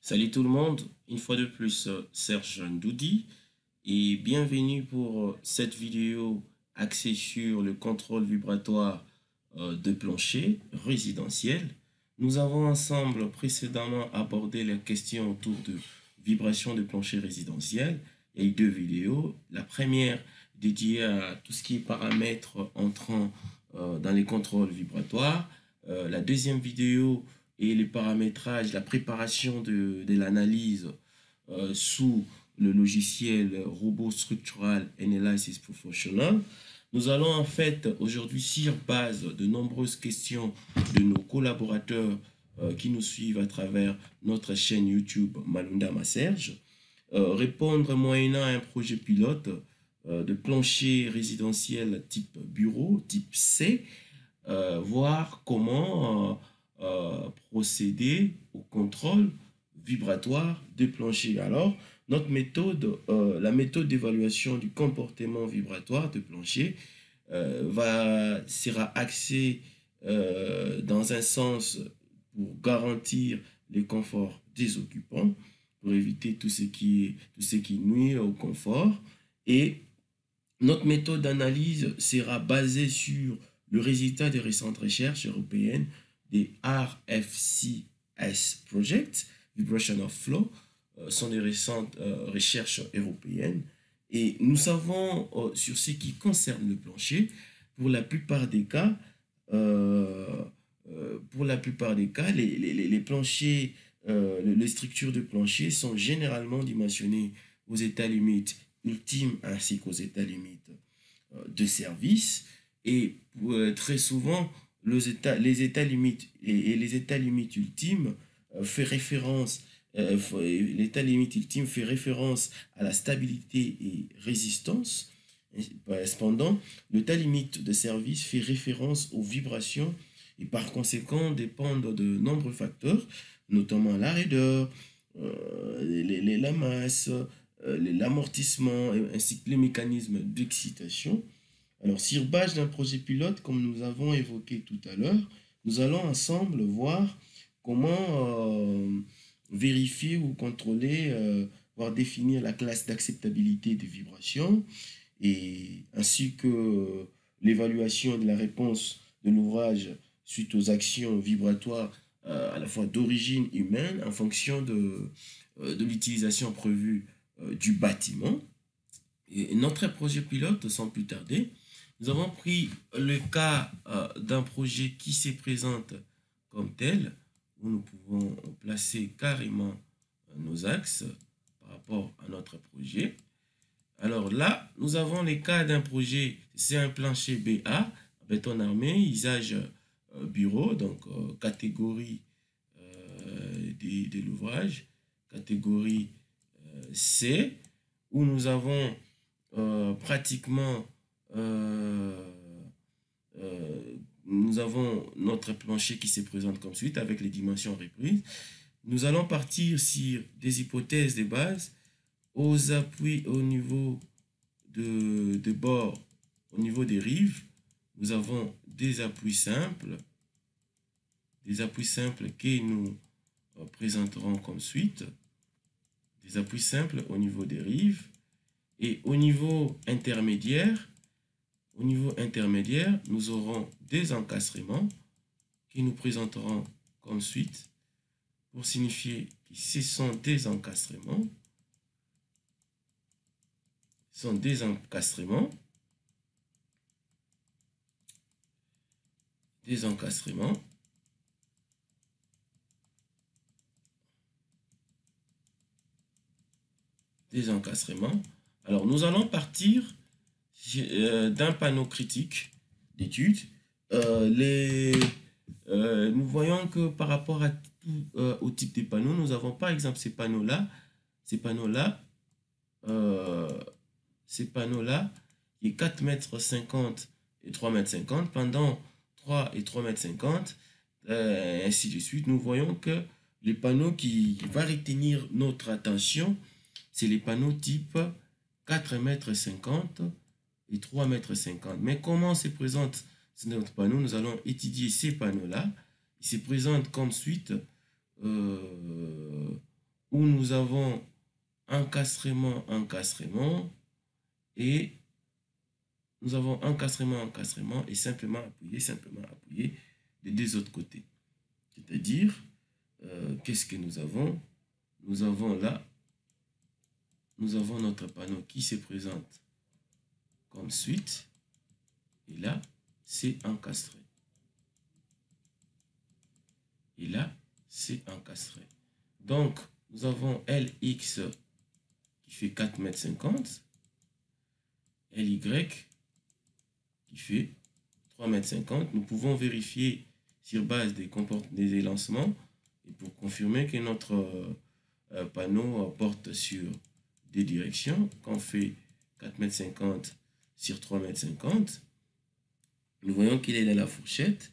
Salut tout le monde, une fois de plus, Serge Ndoudi et bienvenue pour cette vidéo axée sur le contrôle vibratoire de plancher résidentiel. Nous avons ensemble précédemment abordé les questions autour de vibration de plancher résidentiel. Il y a eu deux vidéos. La première dédiée à tout ce qui est paramètres entrant dans les contrôles vibratoires. La deuxième vidéo et les paramétrages, la préparation de l'analyse sous le logiciel Robot Structural Analysis Professional. Nous allons en fait aujourd'hui, sur base de nombreuses questions de nos collaborateurs qui nous suivent à travers notre chaîne YouTube Malunda Serge, répondre moyennant un projet pilote de plancher résidentiel type bureau, type C, voir comment procéder au contrôle vibratoire des planchers. Alors, notre méthode, la méthode d'évaluation du comportement vibratoire de plancher sera axée dans un sens pour garantir le confort des occupants, pour éviter tout ce qui nuit au confort. Et notre méthode d'analyse sera basée sur le résultat des récentes recherches européennes des RFCS Project, Vibration of Flow, sont des récentes recherches européennes. Et nous savons sur ce qui concerne le plancher, pour la plupart des cas, les planchers, les structures de plancher sont généralement dimensionnées aux états limites ultimes ainsi qu'aux états limites de service. Et très souvent, les états limites et les états limites ultimes l'état limite ultime fait référence à la stabilité et résistance. Cependant, l'état limite de service fait référence aux vibrations et par conséquent dépendent de nombreux facteurs, notamment la raideur, la masse, l'amortissement ainsi que les mécanismes d'excitation. Alors, sur base d'un projet pilote, comme nous avons évoqué tout à l'heure, nous allons ensemble voir comment vérifier ou contrôler, voire définir la classe d'acceptabilité des vibrations, et ainsi que l'évaluation de la réponse de l'ouvrage suite aux actions vibratoires à la fois d'origine humaine en fonction de l'utilisation prévue du bâtiment. Et notre projet pilote, sans plus tarder, nous avons pris le cas d'un projet qui se présente comme tel, où nous pouvons placer carrément nos axes par rapport à notre projet. Alors là, nous avons les cas d'un projet, c'est un plancher BA, béton armé, usage bureau, donc catégorie de l'ouvrage, catégorie C, où nous avons pratiquement nous avons notre plancher qui se présente comme suite avec les dimensions reprises. Nous allons partir sur des hypothèses de base aux appuis au niveau de bord, au niveau des rives. Nous avons des appuis simples que nous présenterons comme suite. Des appuis simples au niveau des rives. Et au niveau intermédiaire, nous aurons des encastrements que nous présenterons comme suite pour signifier que ce sont des encastrements. Ce sont des encastrements. Des encastrements. Des encastrements. Alors, nous allons partir d'un panneau critique d'étude. Nous voyons que par rapport à tout, au type de panneaux, nous avons par exemple ces panneaux-là, qui est 4,50 m et 3,50 m, pendant 3 et 3,50 m, ainsi de suite. Nous voyons que les panneaux qui vont retenir notre attention, c'est les panneaux type 4,50 m et 3,50 m. Mais comment se présente notre panneau? Nous allons étudier ces panneaux-là. Ils se présentent comme suite où nous avons encastrement, et nous avons encastrement et simplement appuyer des deux autres côtés. C'est-à-dire, qu'est-ce que nous avons? Nous avons là, nous avons notre panneau qui se présente comme suite, et là, c'est encastré. Et là, c'est encastré. Donc, nous avons LX qui fait 4,50 m, LY qui fait 3,50 m. Nous pouvons vérifier sur base des élancements et pour confirmer que notre panneau porte sur des directions. Quand on fait 4,50 m sur 3,50 m, nous voyons qu'il est dans la fourchette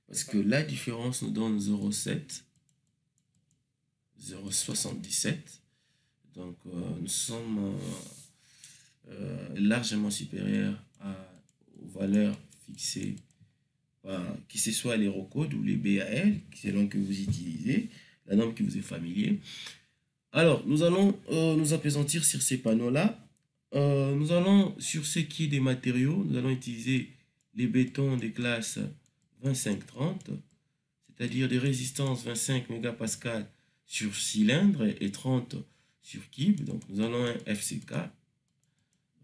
parce que la différence nous donne 0,7, 0,77. Donc, nous sommes largement supérieurs aux valeurs fixées par, que ce soit les recodes ou les BAL, selon que vous utilisez, la norme qui vous est familier. Alors, nous allons nous appesantir sur ces panneaux-là. Nous allons, sur ce qui est des matériaux, nous allons utiliser les bétons des classes 25-30, c'est-à-dire des résistances 25 mégapascales sur cylindre et 30 sur kib. Donc, nous allons un FCK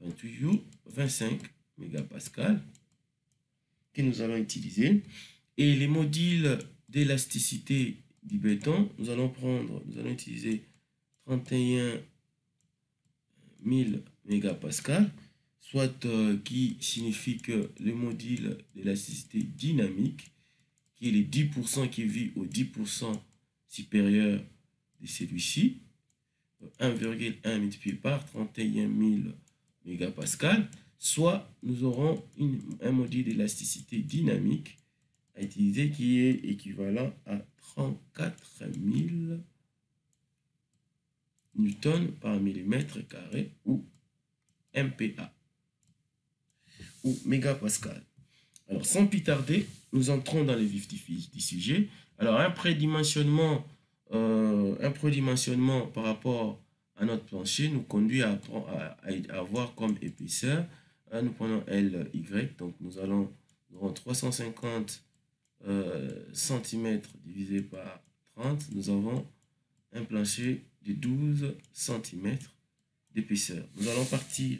28U 25 mégapascales que nous allons utiliser. Et les modules d'élasticité du béton, nous allons utiliser 31 000 mégapascales, soit qui signifie que le module d'élasticité dynamique, qui est les 10% qui vit au 10% supérieur de celui-ci, 1,1 multiplié par 31 000 mégapascales, soit nous aurons un module d'élasticité dynamique à utiliser qui est équivalent à 34 000 newtons par millimètre carré ou MPa ou mégapascal. Alors, sans plus tarder, nous entrons dans le vif du sujet. Alors, un prédimensionnement par rapport à notre plancher nous conduit à avoir comme épaisseur, nous prenons LY, donc nous aurons 350 cm divisé par 30, nous avons un plancher de 12 cm d'épaisseur. Nous allons partir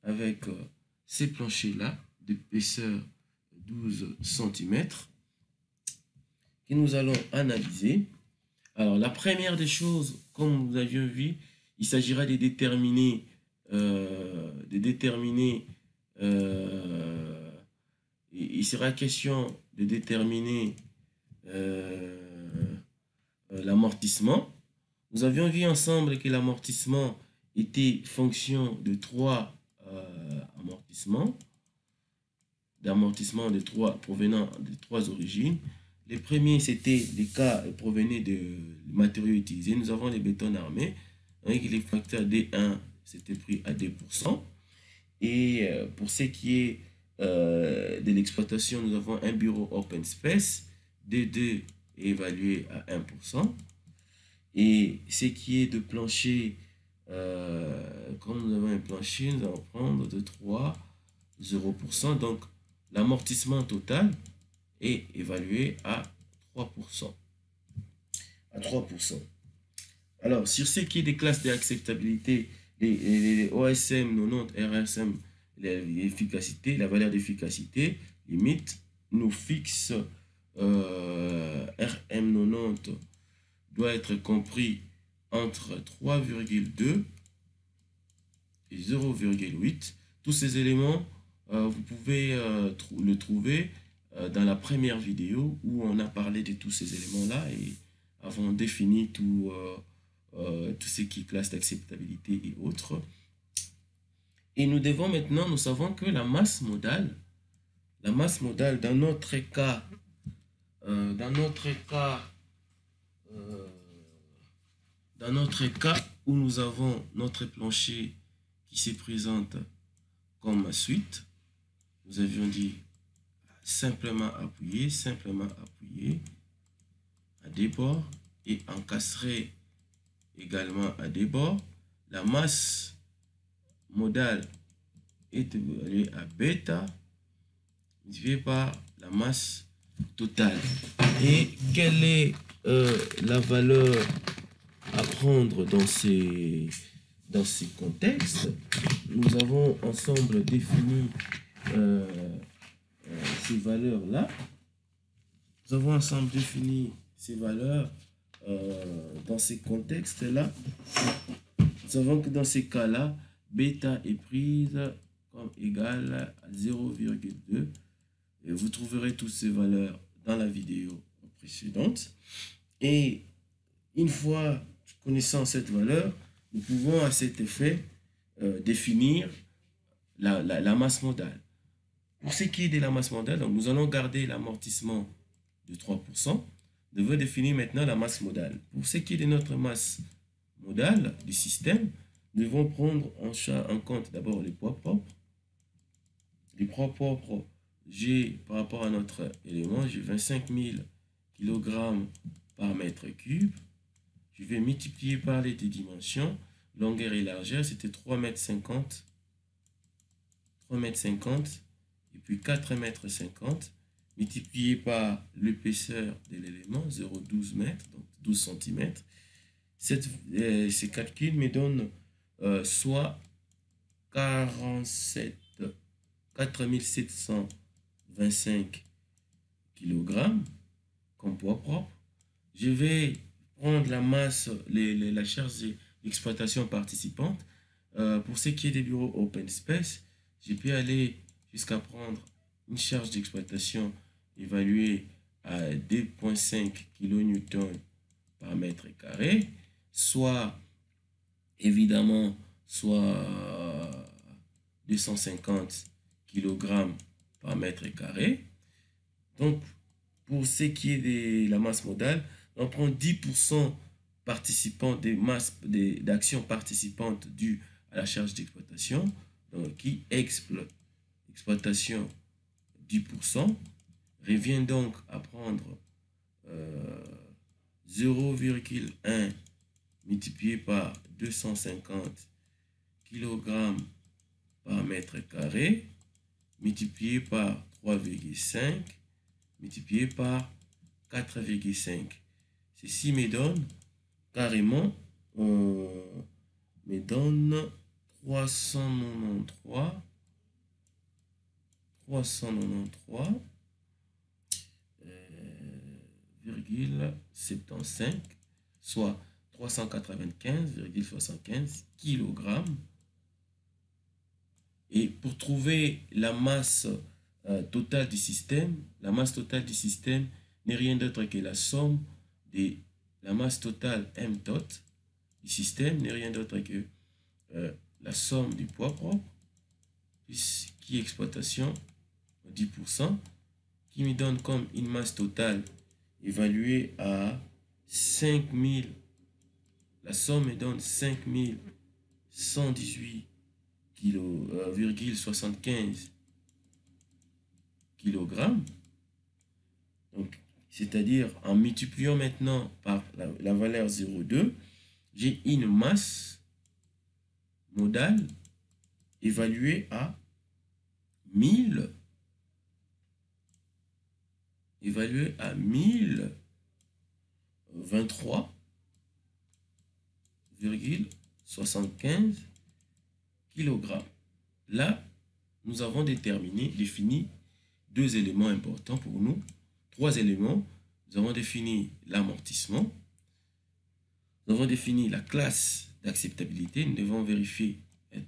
avec ces planchers-là d'épaisseur 12 cm que nous allons analyser. Alors, la première des choses, comme vous aviez vu, il s'agira de déterminer, il sera question de déterminer l'amortissement. Nous avions vu ensemble que l'amortissement était fonction de trois amortissements, provenant de trois origines. Les premiers, c'était les cas provenaient des matériaux utilisés. Nous avons les bétons armés, avec les facteurs D1, c'était pris à 2%. Et pour ce qui est de l'exploitation, nous avons un bureau open space, D2 est évalué à 1%. Et ce qui est de plancher, comme nous avons un plancher, nous allons prendre de 3, 0%. Donc, l'amortissement total est évalué à 3%. Alors, sur ce qui est des classes d'acceptabilité, les OSM 90, RSM, l'efficacité, la valeur d'efficacité, limite, nous fixe RM90 doit être compris entre 3,2 et 0,8. Tous ces éléments, vous pouvez le trouver dans la première vidéo où on a parlé de tous ces éléments-là et avons défini tout ce qui est classe d'acceptabilité et autres. Et nous devons maintenant, nous savons que la masse modale dans notre cas, où nous avons notre plancher qui se présente comme suite, nous avions dit simplement appuyer à des bords et encastrer également à des bords. La masse modale est évaluée à bêta divisé par la masse totale. Et quelle est la valeur à prendre dans ces contextes? Nous avons ensemble défini ces valeurs-là. Nous avons ensemble défini ces valeurs dans ces contextes-là. Nous savons que dans ces cas-là, bêta est prise comme égale à 0,2. Et vous trouverez toutes ces valeurs dans la vidéo précédente. Et une fois connaissant cette valeur, nous pouvons à cet effet définir la masse modale. Pour ce qui est de la masse modale, donc nous allons garder l'amortissement de 3%. Nous devons définir maintenant la masse modale. Pour ce qui est de notre masse modale du système, nous devons prendre en compte d'abord les poids propres. Les poids propres, j'ai par rapport à notre élément, j'ai 25 000 kg par mètre cube. Je vais multiplier par les dimensions. Longueur et largeur, c'était 3,50 m. 3,50 m et puis 4,50 m. Multiplié par l'épaisseur de l'élément, 0,12 m, donc 12 cm. Ces calculs me donnent soit 4725 kg comme poids propre. Je vais prendre la masse, la charge d'exploitation participante. Pour ce qui est des bureaux open space, je peux aller jusqu'à prendre une charge d'exploitation évaluée à 2,5 kN par mètre carré, soit évidemment 250 kg par mètre carré. Donc, pour ce qui est de la masse modale, on prend 10% participants d'actions participantes dues à la charge d'exploitation, qui exploitation 10%, revient donc à prendre 0,1 multiplié par 250 kg par mètre carré, multiplié par 3,5, multiplié par 4,5. Ceci me donne carrément, me donne 393,75, soit 395,75 kg. Et pour trouver la masse totale du système, la masse totale du système n'est rien d'autre que la somme de la masse totale mtot du système, n'est rien d'autre que la somme du poids propre, qui est exploitation 10%, qui me donne comme une masse totale évaluée à 5000. La somme me donne 5118,75 kg. Donc, c'est-à-dire en multipliant maintenant par la valeur 0,2, j'ai une masse modale évaluée à 1023,75 kg. Là, nous avons défini deux éléments importants pour nous. Trois éléments. Nous avons défini l'amortissement. Nous avons défini la classe d'acceptabilité. Nous devons vérifier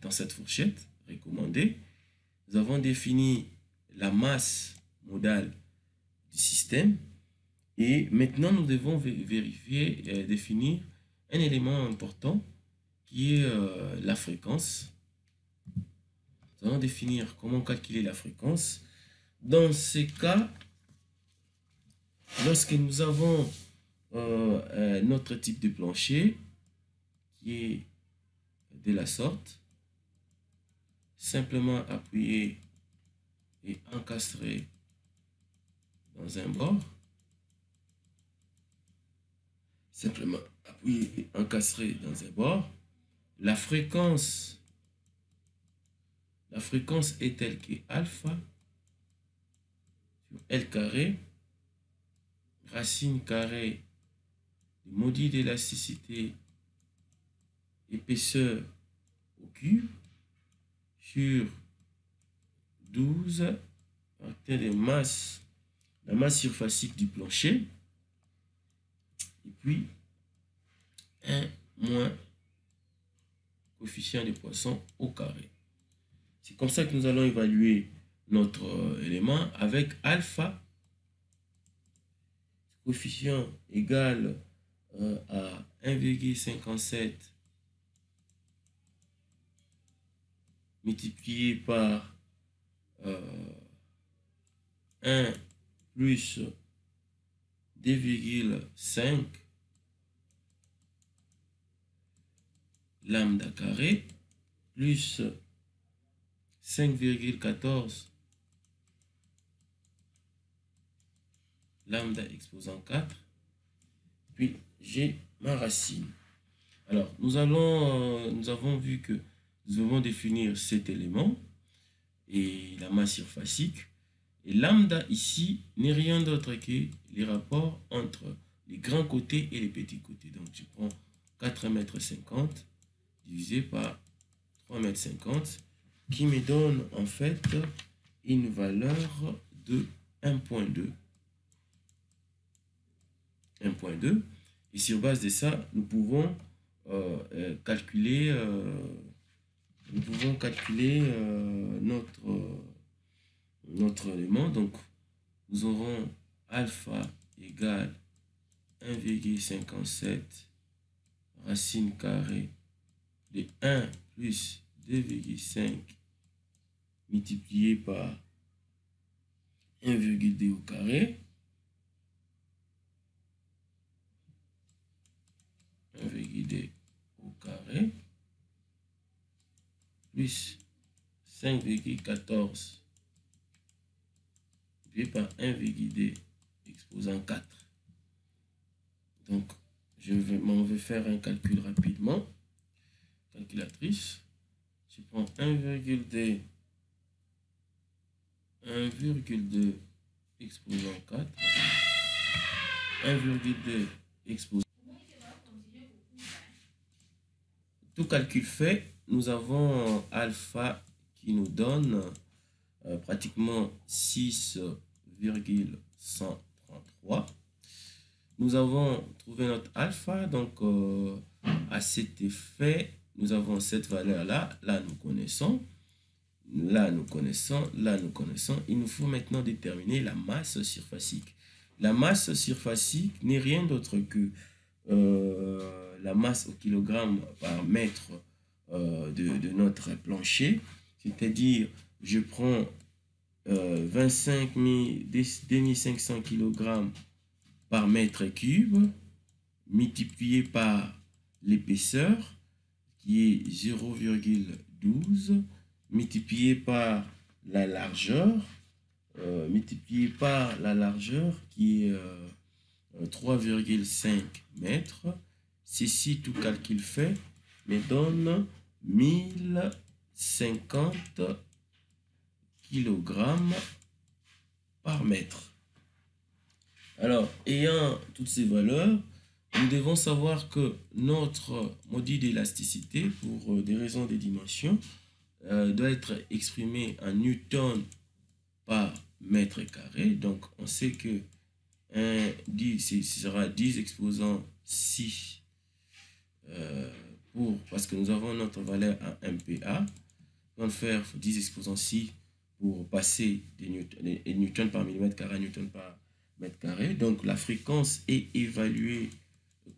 dans cette fourchette recommandée. Nous avons défini la masse modale du système. Et maintenant, nous devons vérifier, définir un élément important qui est la fréquence. Nous allons définir comment calculer la fréquence. Dans ces cas, lorsque nous avons notre type de plancher qui est de la sorte, simplement appuyer et encastrer dans un bord, simplement appuyé encastré dans un bord. La fréquence est telle que alpha sur L carré, racine carrée du module d'élasticité épaisseur au cube sur 12 partir de masse, la masse surfacique du plancher, et puis 1 moins coefficient de Poisson au carré. C'est comme ça que nous allons évaluer notre élément avec alpha, coefficient égal à 1,57 multiplié par 1 plus 2,5 lambda carré plus 5,14 lambda exposant 4, puis j'ai ma racine. Alors, nous avons vu que nous devons définir cet élément et la masse surfacique. Et lambda ici n'est rien d'autre que les rapports entre les grands côtés et les petits côtés. Donc, je prends 4,50 m divisé par 3,50 m qui me donne en fait une valeur de 1,2. 1,2. Et sur base de ça, nous pouvons calculer notre élément. Donc, nous aurons alpha égale 1,57 racine carrée de 1 plus 2,5 multiplié par 1,2 au carré. 1,2 au carré plus 5,14 divisé par 1,2 exposant 4. Donc, je vais faire un calcul rapidement. Calculatrice. Je prends 1,2 exposant 4. 1,2 exposant. Tout calcul fait, nous avons alpha qui nous donne pratiquement 6,133. Nous avons trouvé notre alpha, donc à cet effet, nous avons cette valeur-là. Là, nous connaissons. Là, nous connaissons. Là, nous connaissons. Il nous faut maintenant déterminer la masse surfacique. La masse surfacique n'est rien d'autre que la masse au kilogramme par mètre de notre plancher. C'est-à-dire, je prends 25 kg par mètre cube multiplié par l'épaisseur qui est 0,12 multiplié par la largeur qui est 3,5 mètres. Ceci, tout calcul fait, me donne 1050 kg par mètre. Alors, ayant toutes ces valeurs, nous devons savoir que notre module d'élasticité, pour des raisons de dimension, doit être exprimé en newton par mètre carré. Donc, on sait que ce sera 10 exposant 6 parce que nous avons notre valeur en MPa. On va faire 10 exposant 6 pour passer des newtons par millimètre carré à newton par mètre carré. Donc, la fréquence est évaluée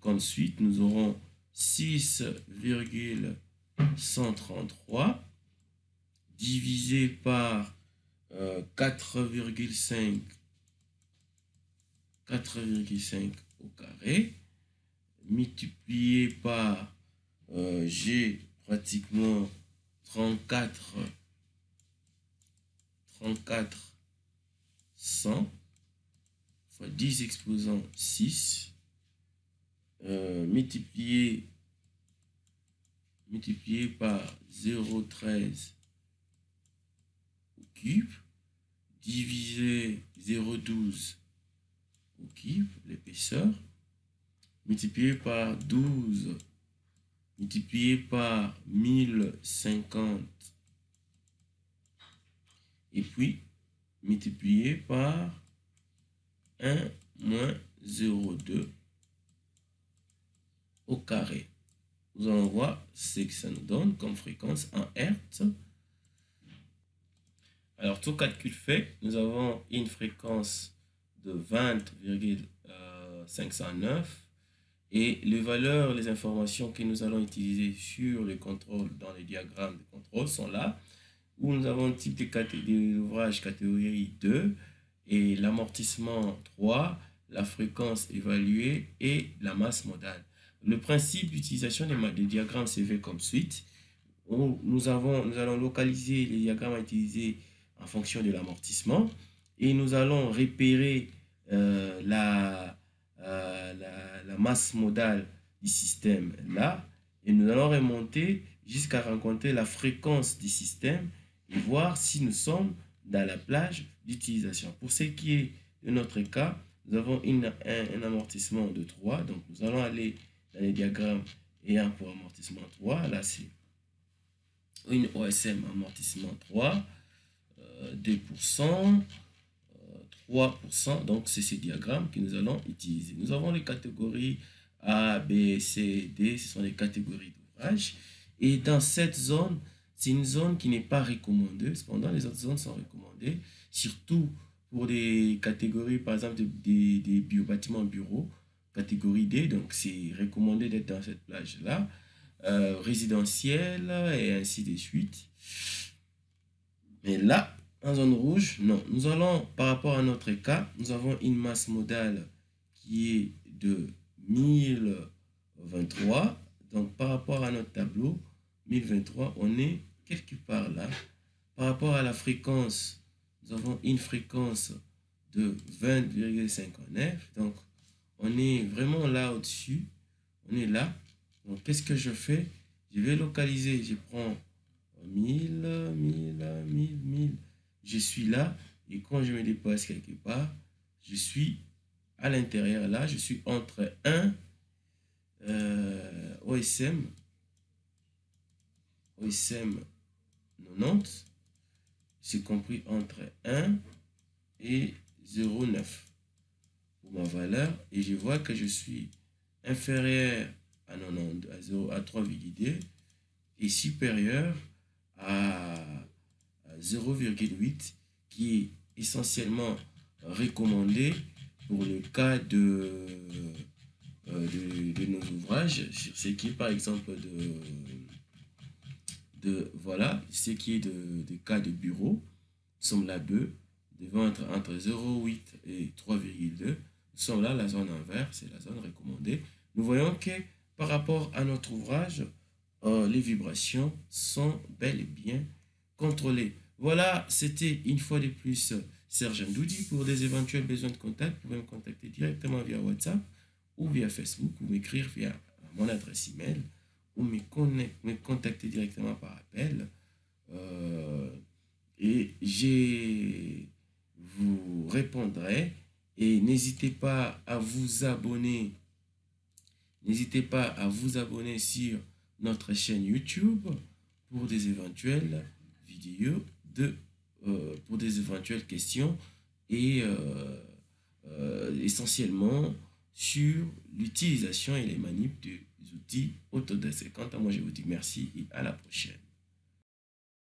comme suite. Nous aurons 6,133 divisé par 4,5 au carré multiplié par j'ai pratiquement 34 100 fois 10 exposant 6 multiplié par 0,13 au cube, divisé 0,12 au cube, l'épaisseur, multiplié par 12, multiplié par 1050, et puis multiplié par 1 moins 0,2 au carré. Nous allons voir ce que ça nous donne comme fréquence en Hertz. Alors, tout calcul fait, nous avons une fréquence de 20,509 et les valeurs, les informations que nous allons utiliser sur le contrôle dans les diagrammes de contrôle sont là, où nous avons le type de l'ouvrage catégorie 2 et l'amortissement 3, la fréquence évaluée et la masse modale. Le principe d'utilisation des diagrammes se fait comme suite. Nous allons localiser les diagrammes à utiliser en fonction de l'amortissement et nous allons repérer la masse modale du système là et nous allons remonter jusqu'à rencontrer la fréquence du système et voir si nous sommes dans la plage d'utilisation. Pour ce qui est de notre cas, nous avons un amortissement de 3, donc nous allons aller dans les diagrammes ayant pour amortissement 3, là c'est une OSM amortissement 3, 2%, 3%, donc c'est ces diagrammes que nous allons utiliser. Nous avons les catégories A, B, C, D, ce sont les catégories d'ouvrage. Et dans cette zone, c'est une zone qui n'est pas recommandée, cependant les autres zones sont recommandées, surtout pour des catégories, par exemple des bâtiments bureaux, catégorie D, donc c'est recommandé d'être dans cette plage-là, résidentielle et ainsi de suite. Mais là, en zone rouge, non. Nous allons, par rapport à notre cas, nous avons une masse modale qui est de 1023. Donc, par rapport à notre tableau, 1023, on est quelque part là. Par rapport à la fréquence, nous avons une fréquence de 20,59. Donc, on est vraiment là au-dessus. On est là. Donc, qu'est-ce que je fais? Je vais localiser. Je prends 1000, 1000. Je suis là. Et quand je me déplace quelque part, je suis à l'intérieur là. Je suis entre 1 OSM 90. C'est compris entre 1 et 0,9 pour ma valeur. Et je vois que je suis inférieur à 90, à 3,2 et supérieur à 0,8 qui est essentiellement recommandé pour le cas de nos ouvrages, sur ce qui est par exemple voilà, ce qui est de cas de bureau. Nous sommes là 2, devant être entre 0,8 et 3,2. Nous sommes là, la zone en vert, c'est la zone recommandée. Nous voyons que par rapport à notre ouvrage, les vibrations sont bel et bien contrôlées. Voilà, c'était une fois de plus Serge Ndoudi. Pour des éventuels besoins de contact, vous pouvez me contacter directement via WhatsApp ou via Facebook ou m'écrire via mon adresse email ou me contacter directement par appel. Et je vous répondrai. Et n'hésitez pas à vous abonner. N'hésitez pas à vous abonner sur notre chaîne YouTube pour des éventuelles vidéos, pour des éventuelles questions et essentiellement sur l'utilisation et les manips des outils Autodesk. Quant à moi, je vous dis merci et à la prochaine.